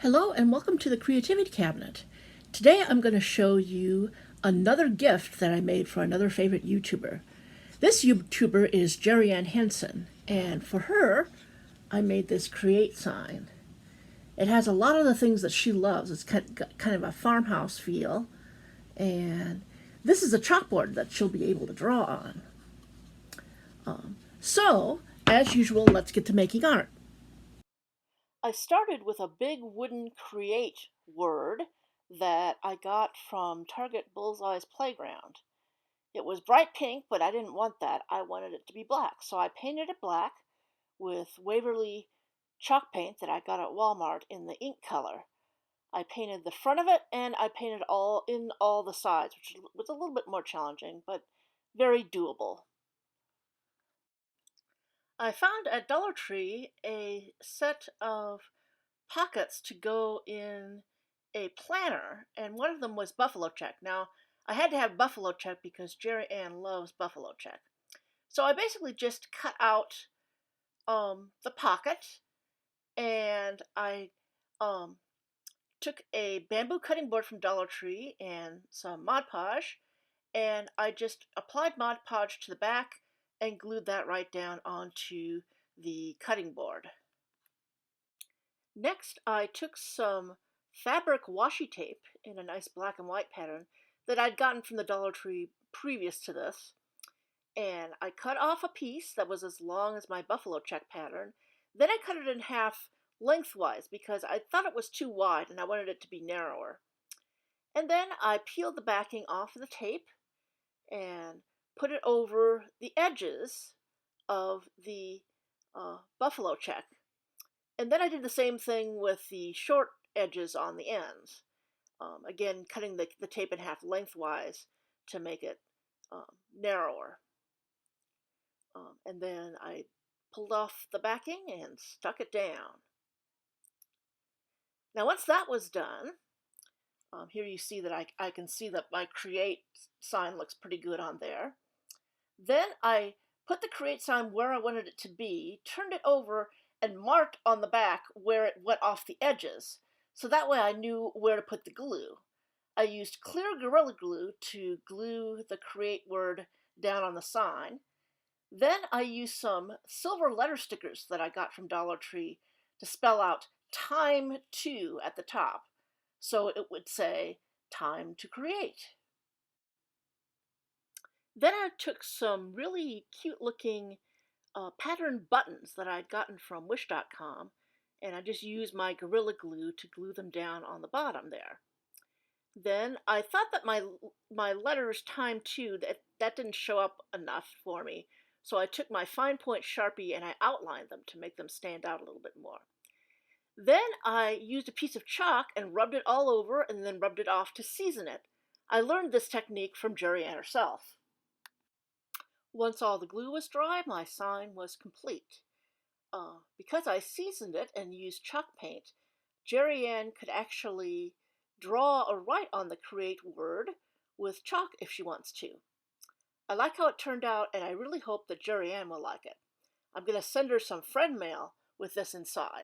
Hello and welcome to the Creativity Cabinet. Today I'm going to show you another gift that I made for another favorite YouTuber. This YouTuber is Jerry Ann Henson, and for her I made this create sign. It has a lot of the things that she loves. It's kind of a farmhouse feel, and this is a chalkboard that she'll be able to draw on. So, as usual, let's get to making art. I started with a big wooden create word that I got from Target Bullseye's Playground. It was bright pink, but I didn't want that. I wanted it to be black. So I painted it black with Waverly chalk paint that I got at Walmart in the ink color. I painted the front of it and I painted all the sides, which was a little bit more challenging, but very doable. I found at Dollar Tree a set of pockets to go in a planner, and one of them was buffalo check. Now, I had to have buffalo check because Jerry Ann loves buffalo check. So I basically just cut out the pocket, and I took a bamboo cutting board from Dollar Tree and some Mod Podge, and I just applied Mod Podge to the back and glued that right down onto the cutting board. Next, I took some fabric washi tape in a nice black and white pattern that I'd gotten from the Dollar Tree previous to this, and I cut off a piece that was as long as my buffalo check pattern. Then I cut it in half lengthwise because I thought it was too wide and I wanted it to be narrower. And then I peeled the backing off of the tape and put it over the edges of the buffalo check. And then I did the same thing with the short edges on the ends. Again, cutting the tape in half lengthwise to make it narrower. And then I pulled off the backing and stuck it down. Now once that was done, here you see that I can see that my create sign looks pretty good on there. Then I put the create sign where I wanted it to be, turned it over, and marked on the back where it went off the edges. So that way I knew where to put the glue. I used clear Gorilla Glue to glue the create word down on the sign. Then I used some silver letter stickers that I got from Dollar Tree to spell out time to at the top. So it would say time to create. Then I took some really cute looking pattern buttons that I'd gotten from Wish.com, and I just used my Gorilla Glue to glue them down on the bottom there. Then I thought that my letters time to, that didn't show up enough for me, so I took my fine point Sharpie and I outlined them to make them stand out a little bit more. Then I used a piece of chalk and rubbed it all over and then rubbed it off to season it. I learned this technique from Jerry Ann herself. Once all the glue was dry, my sign was complete. Because I seasoned it and used chalk paint, Jerry Ann could actually draw or write on the create word with chalk if she wants to. I like how it turned out, and I really hope that Jerry Ann will like it. I'm going to send her some friend mail with this inside.